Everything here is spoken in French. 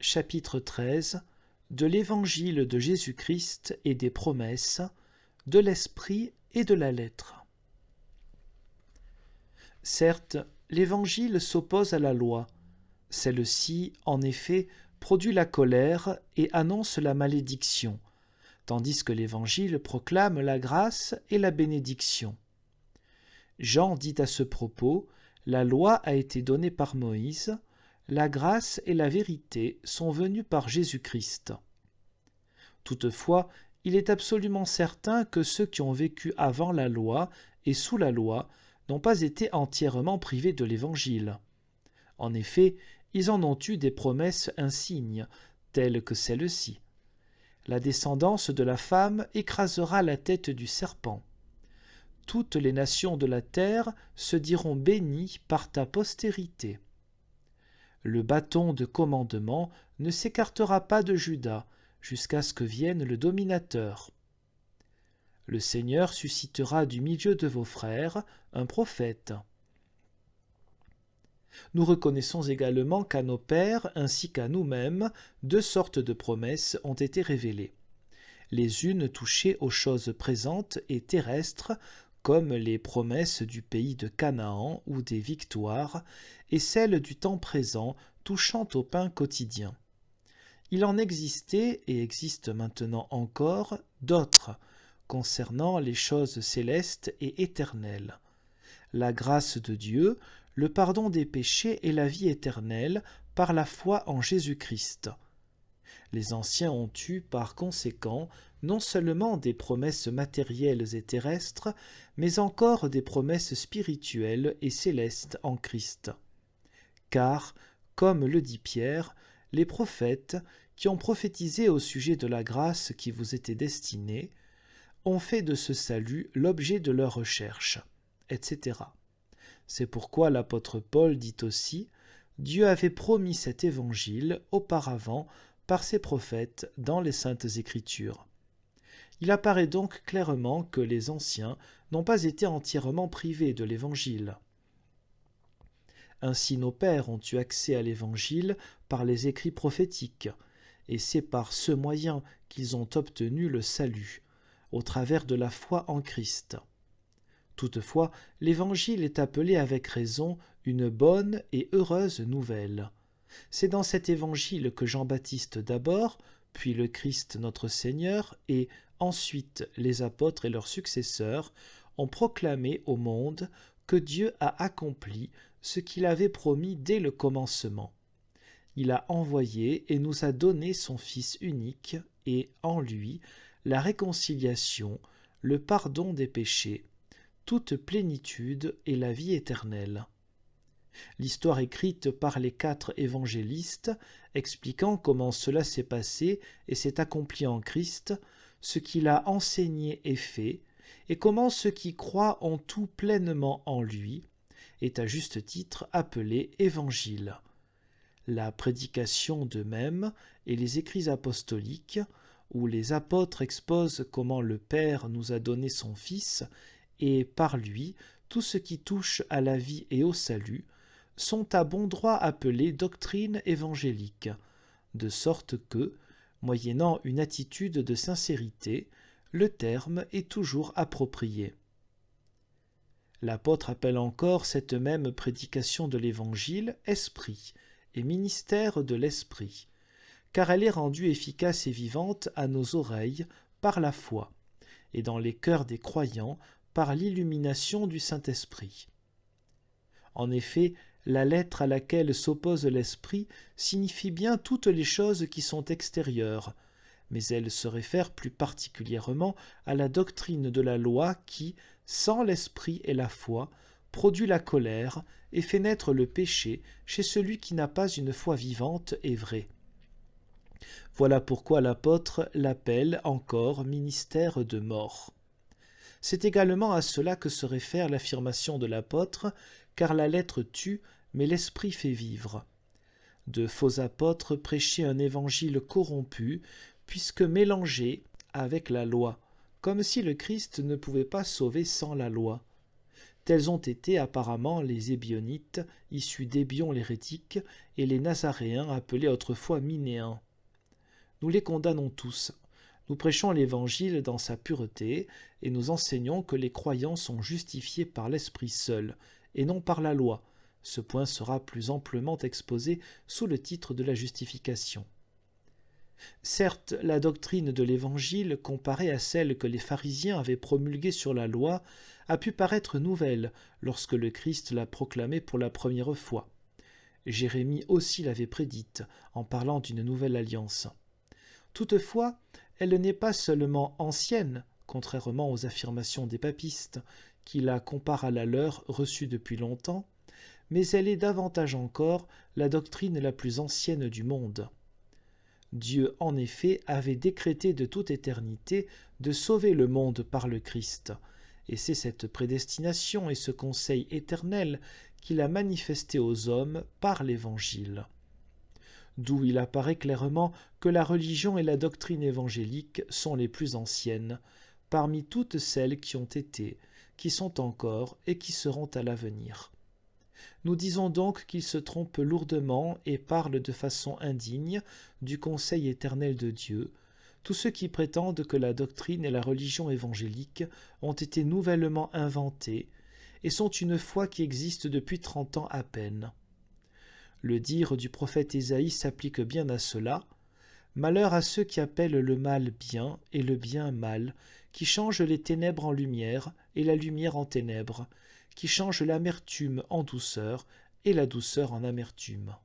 chapitre 13 de l'Évangile de Jésus-Christ et des promesses, de l'Esprit et de la lettre. Certes, l'Évangile s'oppose à la loi. Celle-ci, en effet, produit la colère et annonce la malédiction, tandis que l'Évangile proclame la grâce et la bénédiction. Jean dit à ce propos, « La loi a été donnée par Moïse, la grâce et la vérité sont venues par Jésus-Christ. » Toutefois, il est absolument certain que ceux qui ont vécu avant la loi et sous la loi n'ont pas été entièrement privés de l'Évangile. En effet, ils en ont eu des promesses insignes, telles que celle-ci. La descendance de la femme écrasera la tête du serpent. Toutes les nations de la terre se diront bénies par ta postérité. Le bâton de commandement ne s'écartera pas de Juda jusqu'à ce que vienne le dominateur. Le Seigneur suscitera du milieu de vos frères un prophète. Nous reconnaissons également qu'à nos pères ainsi qu'à nous-mêmes, deux sortes de promesses ont été révélées. Les unes touchaient aux choses présentes et terrestres, comme les promesses du pays de Canaan ou des victoires, et celles du temps présent touchant au pain quotidien. Il en existait, et existe maintenant encore, d'autres, concernant les choses célestes et éternelles. La grâce de Dieu, le pardon des péchés et la vie éternelle par la foi en Jésus-Christ. Les anciens ont eu, par conséquent, non seulement des promesses matérielles et terrestres, mais encore des promesses spirituelles et célestes en Christ. Car, comme le dit Pierre, les prophètes, qui ont prophétisé au sujet de la grâce qui vous était destinée, ont fait de ce salut l'objet de leur recherche, etc. C'est pourquoi l'apôtre Paul dit aussi « Dieu avait promis cet évangile auparavant par ses prophètes dans les saintes Écritures. » Il apparaît donc clairement que les anciens n'ont pas été entièrement privés de l'évangile. Ainsi nos pères ont eu accès à l'évangile par les écrits prophétiques, et c'est par ce moyen qu'ils ont obtenu le salut, au travers de la foi en Christ. Toutefois, l'Évangile est appelé avec raison une bonne et heureuse nouvelle. C'est dans cet Évangile que Jean-Baptiste d'abord, puis le Christ notre Seigneur, et ensuite les apôtres et leurs successeurs ont proclamé au monde que Dieu a accompli ce qu'il avait promis dès le commencement. Il a envoyé et nous a donné son Fils unique, et en lui, la réconciliation, le pardon des péchés, toute plénitude et la vie éternelle. L'histoire écrite par les 4 évangélistes, expliquant comment cela s'est passé et s'est accompli en Christ, ce qu'il a enseigné et fait, et comment ceux qui croient ont tout pleinement en lui, est à juste titre appelée Évangile. La prédication d'eux-mêmes et les écrits apostoliques, où les apôtres exposent comment le Père nous a donné son Fils, et par lui tout ce qui touche à la vie et au salut, sont à bon droit appelés doctrines évangéliques, de sorte que, moyennant une attitude de sincérité, le terme est toujours approprié. L'apôtre appelle encore cette même prédication de l'Évangile « esprit » et ministère de l'Esprit, car elle est rendue efficace et vivante à nos oreilles par la foi, et dans les cœurs des croyants par l'illumination du Saint-Esprit. En effet, la lettre à laquelle s'oppose l'Esprit signifie bien toutes les choses qui sont extérieures, mais elle se réfère plus particulièrement à la doctrine de la loi qui, sans l'Esprit et la foi, produit la colère et fait naître le péché chez celui qui n'a pas une foi vivante et vraie. Voilà pourquoi l'apôtre l'appelle encore ministère de mort. C'est également à cela que se réfère l'affirmation de l'apôtre, car la lettre tue, mais l'esprit fait vivre. De faux apôtres prêchaient un évangile corrompu, puisque mélangé avec la loi, comme si le Christ ne pouvait pas sauver sans la loi. Tels ont été apparemment les Ébionites, issus d'Ébion l'hérétique, et les Nazaréens, appelés autrefois Minéens. Nous les condamnons tous. Nous prêchons l'Évangile dans sa pureté, et nous enseignons que les croyants sont justifiés par l'Esprit seul, et non par la loi. Ce point sera plus amplement exposé sous le titre de la justification. Certes, la doctrine de l'Évangile, comparée à celle que les pharisiens avaient promulguée sur la loi, a pu paraître nouvelle lorsque le Christ l'a proclamée pour la première fois. Jérémie aussi l'avait prédite en parlant d'une nouvelle alliance. Toutefois, elle n'est pas seulement ancienne, contrairement aux affirmations des papistes, qui la comparent à la leur reçue depuis longtemps, mais elle est davantage encore la doctrine la plus ancienne du monde. Dieu, en effet, avait décrété de toute éternité de sauver le monde par le Christ, et c'est cette prédestination et ce conseil éternel qu'il a manifesté aux hommes par l'Évangile. D'où il apparaît clairement que la religion et la doctrine évangélique sont les plus anciennes, parmi toutes celles qui ont été, qui sont encore et qui seront à l'avenir. Nous disons donc qu'ils se trompent lourdement et parlent de façon indigne du conseil éternel de Dieu, tous ceux qui prétendent que la doctrine et la religion évangélique ont été nouvellement inventées et sont une foi qui existe depuis 30 ans à peine. Le dire du prophète Ésaïe s'applique bien à cela. Malheur à ceux qui appellent le mal bien et le bien mal, qui changent les ténèbres en lumière et la lumière en ténèbres, qui changent l'amertume en douceur et la douceur en amertume.